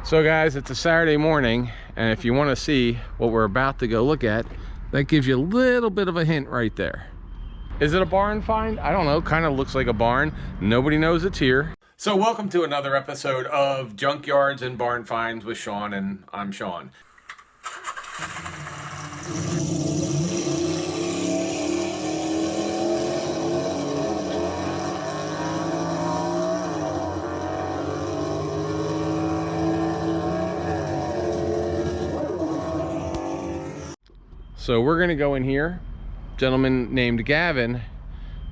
So guys, it's a Saturday morning, and if you want to see what we're about to go look at, that gives you a little bit of a hint right there. Is it a barn find? I don't know, kind of looks like a barn. Nobody knows it's here. So welcome to another episode of Junkyards and Barn Finds with Sean, and I'm Sean. So we're gonna go in here. A gentleman named Gavin,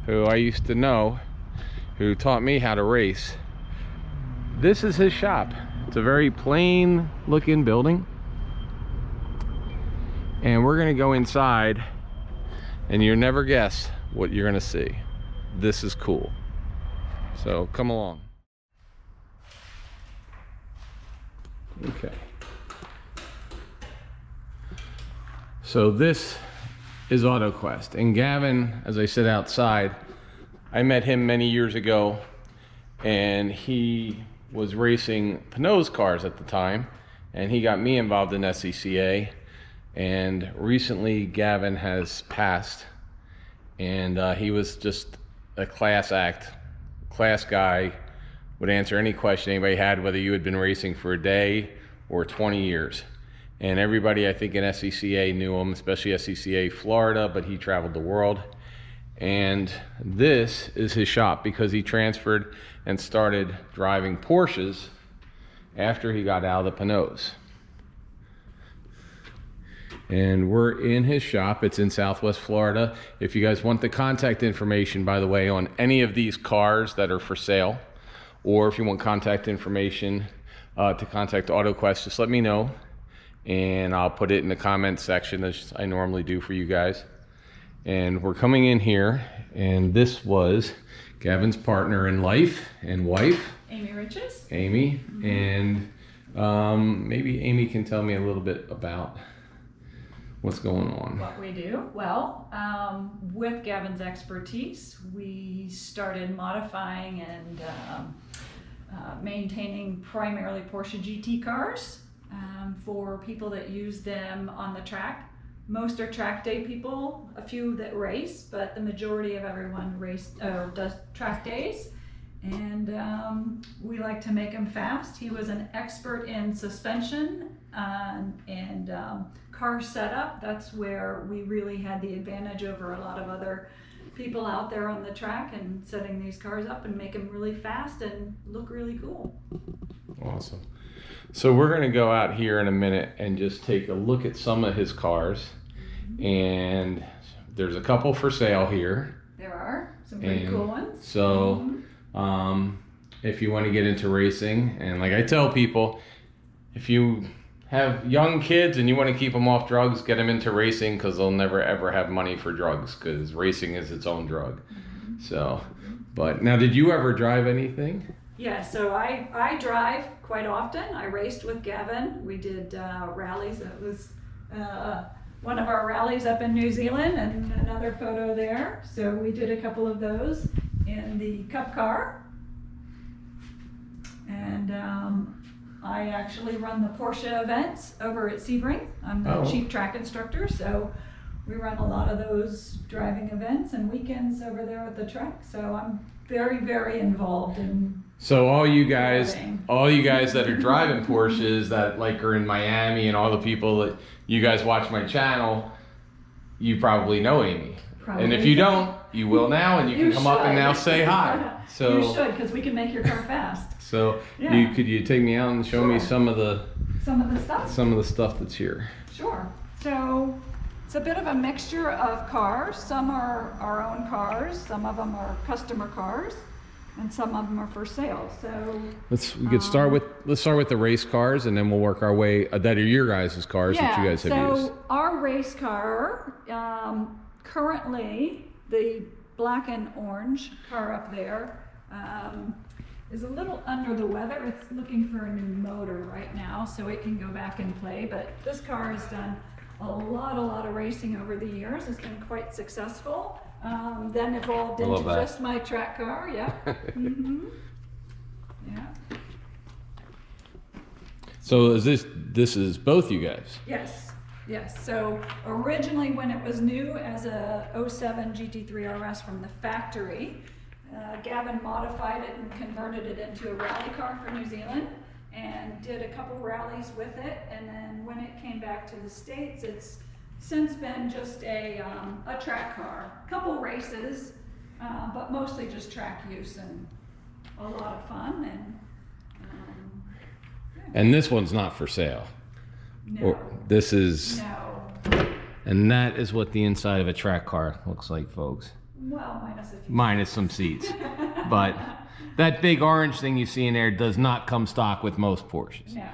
who I used to know, who taught me how to race. This is his shop. It's a very plain looking building. And we're gonna go inside, and you'll never guess what you're gonna see. This is cool. So come along. Okay. So this is Autoquest, and Gavin, as I sit outside, I met him many years ago, and he was racing Pinot's cars at the time, and he got me involved in SCCA. And recently Gavin has passed, and he was just a class act, class guy, would answer any question anybody had, whether you had been racing for a day or 20 years. And everybody, I think, in SCCA knew him, especially SCCA Florida, but he traveled the world. And this is his shop, because he transferred and started driving Porsches after he got out of the Pinots. And we're in his shop. It's in Southwest Florida. If you guys want the contact information, by the way, on any of these cars that are for sale, or if you want contact information to contact Autoquest, just let me know, and I'll put it in the comments section as I normally do for you guys. And we're coming in here, and this was Gavin's partner in life and wife, Amy Riches. Amy. And maybe Amy can tell me a little bit about what's going on. What we do? Well, with Gavin's expertise, we started modifying and maintaining primarily Porsche GT cars for people that use them on the track. Most are track day people, a few that race, but the majority of everyone does track days. And we like to make them fast. He was an expert in suspension and car setup. That's where we really had the advantage over a lot of other people out there on the track, and setting these cars up and make them really fast and look really cool. Awesome. So we're going to go out here in a minute and just take a look at some of his cars. And there's a couple for sale here. There are some pretty cool ones. So if you want to get into racing, and like I tell people, if you have young kids and you want to keep them off drugs, get them into racing, because they'll never ever have money for drugs, because racing is its own drug. So, but now, did you ever drive anything? Yeah, so I drive quite often. I raced with Gavin. We did rallies. It was one of our rallies up in New Zealand, and another photo there. So we did a couple of those in the Cup car. And I actually run the Porsche events over at Sebring. I'm the chief track instructor, so we run a lot of those driving events and weekends over there at the track. So I'm very, very involved in. So all you guys that are driving Porsches that like are in Miami, and all the people that you guys watch my channel, you probably know Amy. Probably. And if you don't, you will now, and you can come up and now say hi. So you should, because we can make your car fast. So could you take me out and show me some of the stuff that's here? Sure. So it's a bit of a mixture of cars. Some are our own cars, some of them are customer cars, and some of them are for sale. So let's start with the race cars, and then we'll work our way. That are your guys' cars that you guys have used. So our race car, currently the black and orange car up there, is a little under the weather. It's looking for a new motor right now, so it can go back and play. But this car has done a lot of racing over the years. It's been quite successful. Then evolved into just my track car. Yeah. Yeah. So this is both you guys? Yes, yes. So originally when it was new as a '07 GT3 RS from the factory, Gavin modified it and converted it into a rally car for New Zealand and did a couple rallies with it. And then when it came back to the States, it's since been just a track car. A couple races, but mostly just track use and a lot of fun. And this one's not for sale? No. Or this is... No. And that is what the inside of a track car looks like, folks. Well, minus a few. Minus some seats. But that big orange thing you see in there does not come stock with most Porsches. No,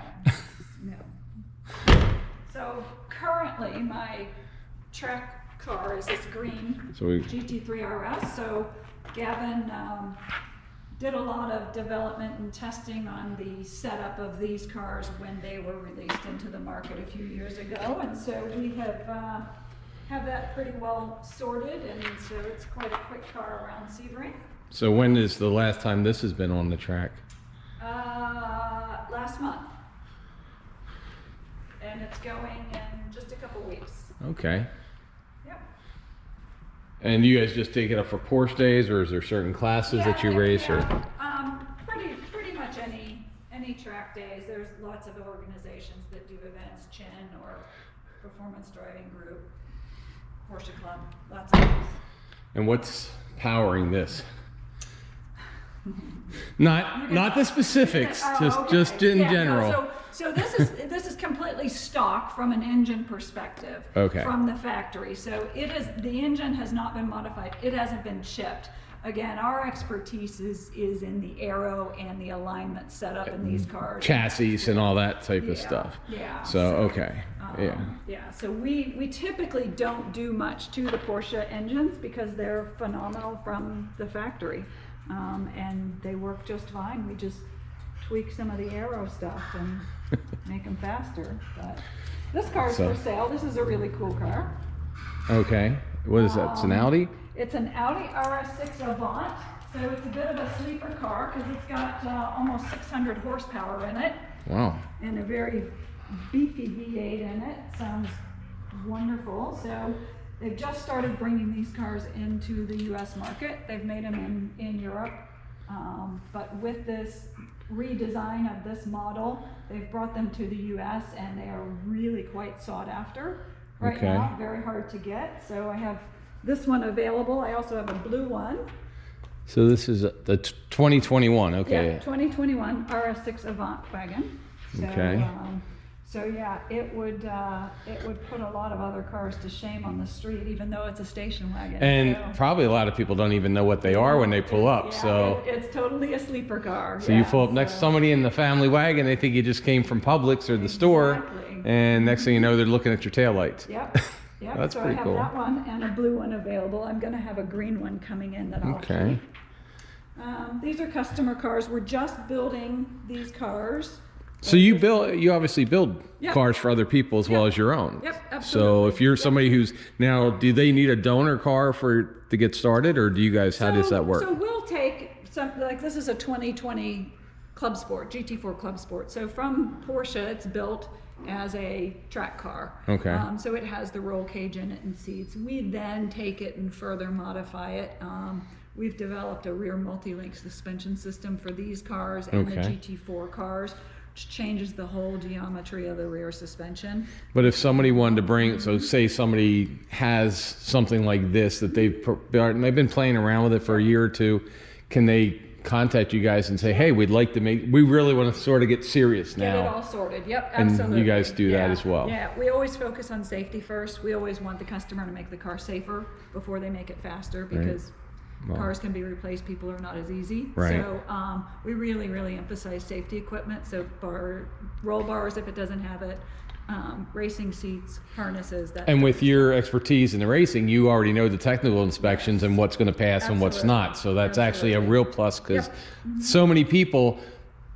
no. So currently my track car is this green GT3 RS. So Gavin did a lot of development and testing on the setup of these cars when they were released into the market a few years ago. And so we have that pretty well sorted, and so it's quite a quick car around Sebring. So when is the last time this has been on the track? Last month. And it's going in just a couple weeks. Okay. Yep. And you guys just take it up for Porsche days, or is there certain classes that you race? Yeah. Or Pretty much any track days. There's lots of organizations that do events, Chin or Performance Driving Group, Porsche Club, lots of things. And what's powering this? Not the specifics, just in general. No, so this is completely stock from an engine perspective. Okay. From the factory. So the engine has not been modified. It hasn't been chipped. Again, our expertise is in the aero and the alignment setup in these cars. Chassis and all that type of stuff. Yeah. So okay. Yeah. So we typically don't do much to the Porsche engines because they're phenomenal from the factory. And they work just fine. We just tweak some of the aero stuff and make them faster. But this car is for sale. This is a really cool car. Okay. What is that? It's an Audi? It's an Audi RS6 Avant. So it's a bit of a sleeper car because it's got almost 600 horsepower in it. Wow. And a very beefy V8 in it. Sounds wonderful. So they've just started bringing these cars into the U.S. market. They've made them in Europe. But with this redesign of this model, they've brought them to the U.S. and they are really quite sought after right now. Very hard to get. So I have this one available. I also have a blue one. So this is the 2021. Okay. Yeah, 2021 RS6 Avant wagon. So, okay. So yeah, it would put a lot of other cars to shame on the street, even though it's a station wagon. And probably a lot of people don't even know what they are when they pull up. Yeah, so it's totally a sleeper car. So you pull up next to somebody in the family wagon, they think you just came from Publix or the store, and next thing you know, they're looking at your taillights. Yep. Yep. That's so pretty cool. I have that one and a blue one available. I'm going to have a green one coming in that I'll keep. These are customer cars. We're just building these cars. So you obviously build cars for other people as well as your own. Yep, absolutely. So if you're somebody who's now, do they need a donor car to get started, or do you guys, how does that work? So we'll take something like this is a 2020 Club Sport, GT4 Club Sport. So from Porsche, it's built as a track car. Okay. So it has the roll cage in it and seats. We then take it and further modify it. We've developed a rear multi-link suspension system for these cars and the GT4 cars, which changes the whole geometry of the rear suspension. But if somebody wanted to bring, so say somebody has something like this that they've been playing around with it for a year or two, can they contact you guys and say, hey, we really want to sort of get serious now? Get it all sorted. Yep, absolutely. And you guys do that as well. Yeah, we always focus on safety first. We always want the customer to make the car safer before they make it faster, because cars can be replaced. People are not as easy. Right. So we really, really emphasize safety equipment. So roll bars if it doesn't have it, racing seats, harnesses. And with your expertise in the racing, you already know the technical inspections and what's going to pass and what's not. So that's actually a real plus, because so many people,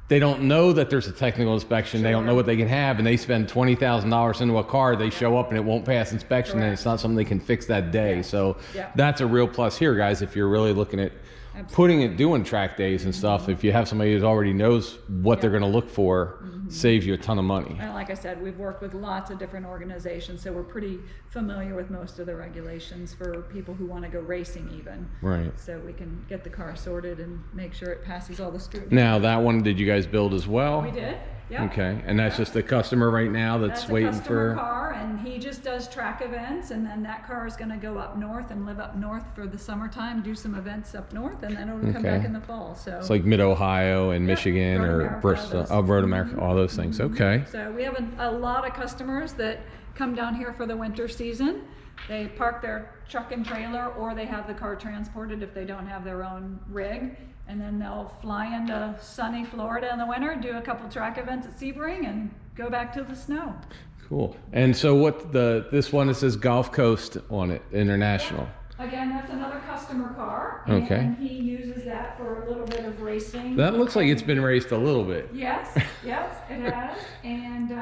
they don't know that there's a technical inspection. They don't know what they can have, and they spend $20,000 into a car. They show up and it won't pass inspection, and it's not something they can fix that day. So that's a real plus here, guys. If you're really looking at doing track days and stuff, if you have somebody who already knows what they're going to look for, saves you a ton of money. And like I said, we've worked with lots of different organizations, so we're pretty familiar with most of the regulations for people who want to go racing even. Right. So we can get the car sorted and make sure it passes all the scrutiny. Now, that one, did you guys build as well? We did. Yeah. Okay, and that's just the customer right now that's waiting a customer for. car, and he just does track events, and then that car is going to go up north and live up north for the summertime, do some events up north, and then it'll come back in the fall. So it's like Mid-Ohio and Michigan Road or America, Bristol, Road America, all those things. Okay. So we have a lot of customers that come down here for the winter season. They park their truck and trailer, or they have the car transported if they don't have their own rig. And then they'll fly into sunny Florida in the winter, do a couple track events at Sebring, and go back to the snow. Cool. And so this one, it says Gulf Coast on it, International. Yeah. Again, that's another customer car. Okay. And he uses that for a little bit of racing. That looks like it's been raced a little bit. Yes, yes, it has. And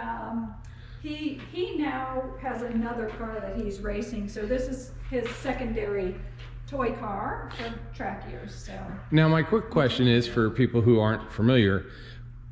he now has another car that he's racing. So this is his secondary toy car for track years. So now my quick question is for people who aren't familiar,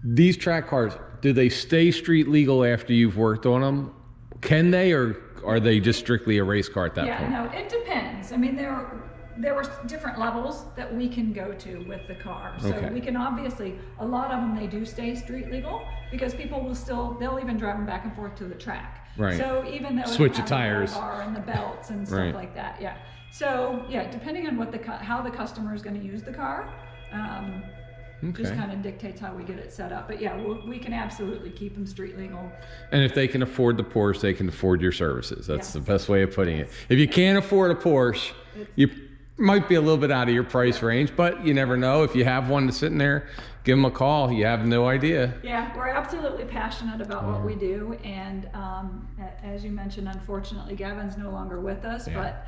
these track cars, do they stay street legal after you've worked on them? Can they, or are they just strictly a race car at that point? Yeah, no, it depends. I mean, there were different levels that we can go to with the car. So we can obviously, a lot of them, they do stay street legal because people will they'll even drive them back and forth to the track. Right. So even though switch the tires and the belts and stuff like that, yeah. So yeah, depending on how the customer is going to use the car, just kind of dictates how we get it set up. But yeah, we can absolutely keep them street legal. And if they can afford the Porsche, they can afford your services. That's the best way of putting it. If you can't afford a Porsche, you might be a little bit out of your price range, but you never know. If you have one that's sitting there, give them a call. You have no idea. Yeah, we're absolutely passionate about what we do. And as you mentioned, unfortunately, Gavin's no longer with us, but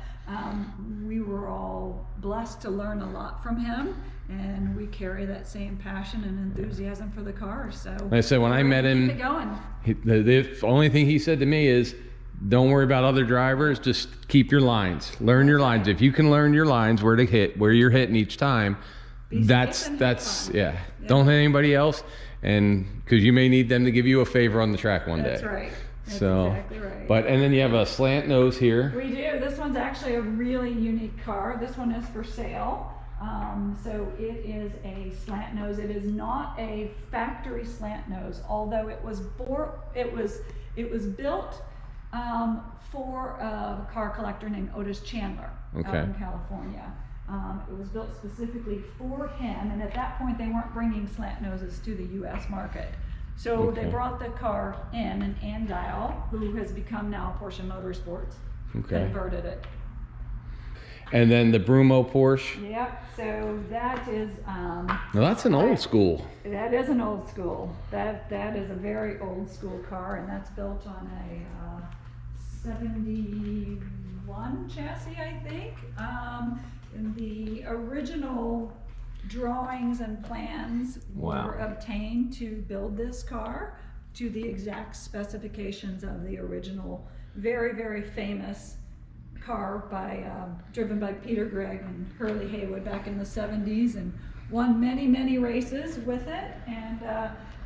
we were all blessed to learn a lot from him. And we carry that same passion and enthusiasm for the cars. So like I said, when I met him, keep it going. The only thing he said to me is, don't worry about other drivers, just keep your lines. Learn your lines. If you can learn your lines, where to hit, where you're hitting each time, that's don't hit anybody else, and because you may need them to give you a favor on the track one day. That's right. That's exactly right. But and then you have a slant nose here. We do. This one's actually a really unique car. This one is for sale. So it is a slant nose. It is not a factory slant nose, although it was built for a car collector named Otis Chandler out in California. It was built specifically for him, and at that point they weren't bringing slant noses to the U.S. market. So they brought the car in, and Andile, who has become now Porsche Motorsports, converted it. And then the Brumo Porsche. Yep, so that is... now that's an old school. That is an old school. That is a very old school car, and that's built on a 71 chassis, I think. And the original drawings and plans were obtained to build this car to the exact specifications of the original, very, very famous car driven by Peter Gregg and Hurley Haywood back in the 70s, and won many, many races with it. And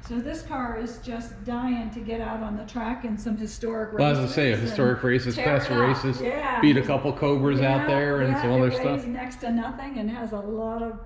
so this car is just dying to get out on the track in some historic races. Well, as I say, historic races, classic races, beat a couple Cobras out there and some other stuff. It weighs next to nothing and has a lot of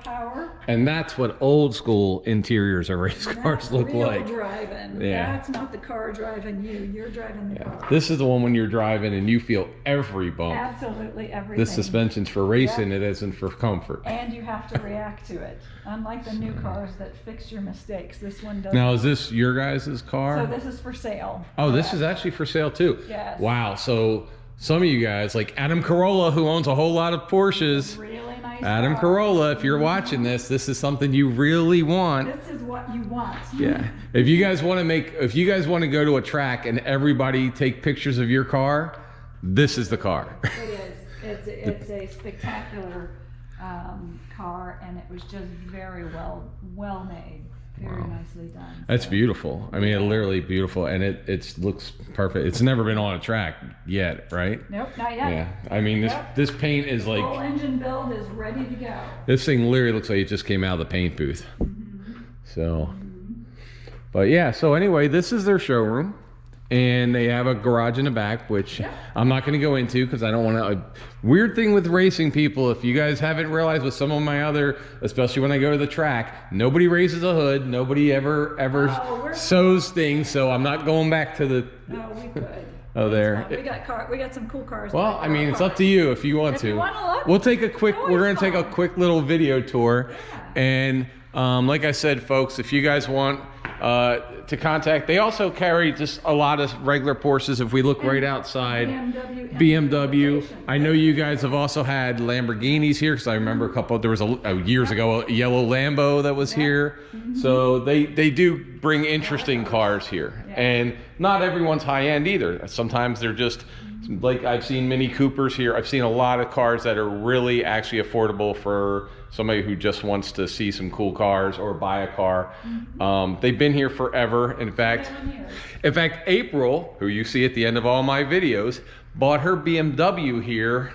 power. And that's what old school interiors of race cars look like. Driving. Yeah. That's not the car driving you. You're driving the car. This is the one when you're driving and you feel every bump. Absolutely everything. This suspension's for racing, it isn't for comfort. And you have to react to it. Unlike the new cars that fix your mistakes, this one doesn't. Now, is this your guys' car? So this is for sale. Oh, this is actually for sale too? Yes. Wow, so some of you guys, like Adam Carolla, who owns a whole lot of Porsches. Really nice Adam car. Carolla, if you're watching this is something you really want. This is what you want. Yeah. If you guys want to go to a track and everybody take pictures of your car, this is the car. It is. It's a spectacular car, and it was just very well made. Very nicely done. That's beautiful. I mean, literally beautiful, and it looks perfect. It's never been on a track yet, right? Nope, not yet. Yeah, I mean this paint is like full engine build is ready to go. This thing literally looks like it just came out of the paint booth. So, but yeah. So anyway, this is their showroom, and they have a garage in the back, which I'm not going to go into because I don't want to. Weird thing with racing people, if you guys haven't realized with some of my other, especially when I go to the track, nobody raises a hood, nobody ever sews things, so I'm not going back to the. No, we could. Oh, there. We got some cool cars. Well, I mean, it's up to you if you want to. If you want to look, we'll take a quick. We're going to take a quick little video tour, and like I said, folks, if you guys want to contact, they also carry just a lot of regular Porsches. If we look right outside, BMW. I know you guys have also had Lamborghinis here, because I remember a couple. There was years ago a yellow Lambo that was here. So they do bring interesting cars here, and not everyone's high end either. Sometimes they're just like, I've seen Mini Coopers here. I've seen a lot of cars that are really actually affordable for somebody who just wants to see some cool cars or buy a car. They've been here forever. In fact, April, who you see at the end of all my videos, bought her BMW here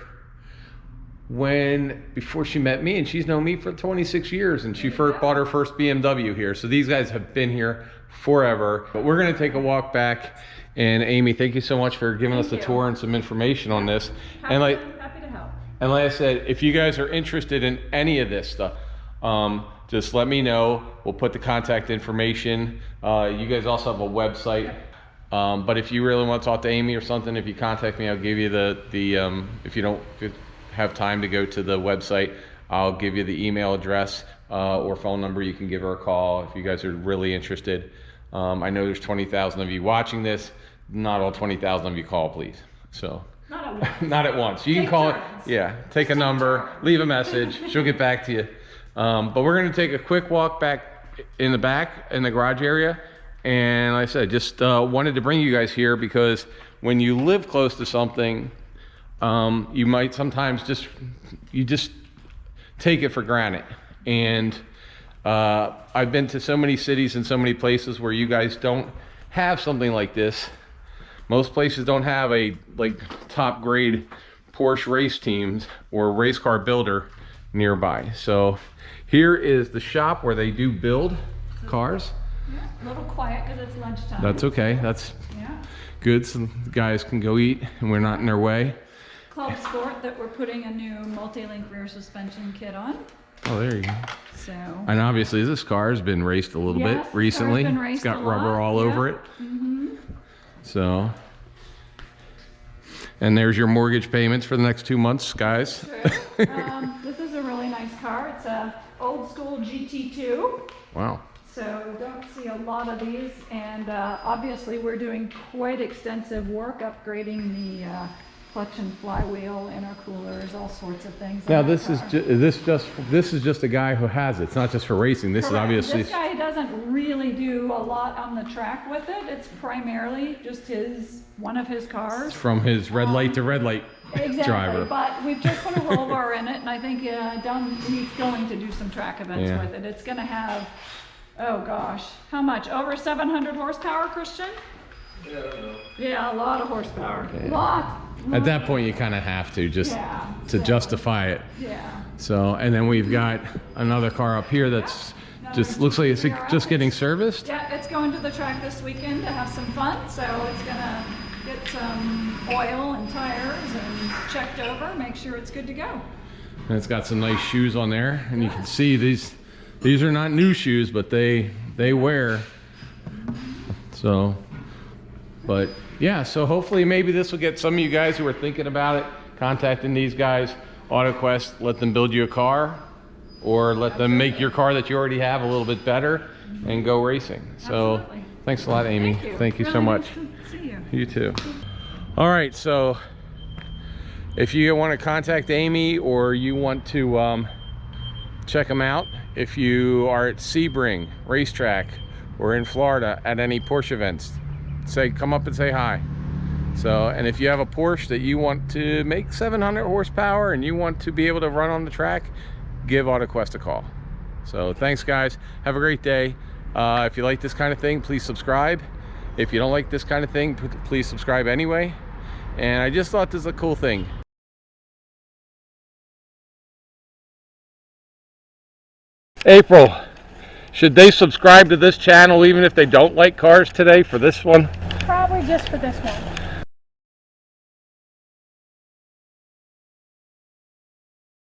before she met me, and she's known me for 26 years, and she bought her first BMW here. So these guys have been here forever. But we're going to take a walk back. And Amy, thank you so much for giving us a tour and some information on this. Happy to help. And like I said, if you guys are interested in any of this stuff, just let me know. We'll put the contact information. You guys also have a website. But if you really want to talk to Amy or something, if you contact me, I'll give you if you don't have time to go to the website, I'll give you the email address or phone number. You can give her a call if you guys are really interested. I know there's 20,000 of you watching this. Not all 20,000 of you call, please. So not at once. Not at once. You can call it. Yeah, take a number, leave a message. She'll get back to you. But we're going to take a quick walk back in the garage area. And like I said, just wanted to bring you guys here because when you live close to something, you might sometimes just take it for granted. And I've been to so many cities and so many places where you guys don't have something like this. Most places don't have a top grade Porsche race teams or race car builder nearby. So here is the shop where they do build cars. Yeah, a little quiet because it's lunchtime. That's okay. That's good. So the guys can go eat and we're not in their way. Club Sport that we're putting a new multi-link rear suspension kit on. Oh, there you go. So. And obviously this car has been raced a little bit recently. It's got rubber all over it. So. And there's your mortgage payments for the next 2 months, guys. This is a really nice car. It's a old school GT2. Wow. So don't see a lot of these, and obviously we're doing quite extensive work upgrading the clutch and flywheel, intercoolers, all sorts of things. Now this is just a guy who has it. It's not just for racing. This is obviously. This guy doesn't really do a lot on the track with it. It's primarily just one of his cars. From his red light to red light driver. But we've just put a roll bar in it, and I think he's going to do some track events with it. It's going to have, oh gosh, how much? Over 700 horsepower, Christian? Yeah, I don't know. Yeah, a lot of horsepower. Lot. At that point, you kind of have to to justify it. Yeah. So, and then we've got another car up here that's just looks like it's just getting serviced. Yeah, it's going to the track this weekend to have some fun. So it's gonna get some oil and tires and checked over, make sure it's good to go. And it's got some nice shoes on there, and you can see these are not new shoes, but they wear. So, but yeah, so hopefully maybe this will get some of you guys who are thinking about it, contacting these guys, Autoquest, let them build you a car, or let them make your car that you already have a little bit better and go racing. So thanks a lot, Amy. Thank you so much. Nice to see you. You too. All right, so if you want to contact Amy or you want to check them out, if you are at Sebring Racetrack or in Florida at any Porsche events, come up and say hi. So, and if you have a Porsche that you want to make 700 horsepower and you want to be able to run on the track, give Autoquest a call. So thanks guys, have a great day, If you like this kind of thing, please subscribe. If you don't like this kind of thing, please subscribe anyway. And I just thought this was a cool thing. April, should they subscribe to this channel even if they don't like cars today for this one? Probably just for this one.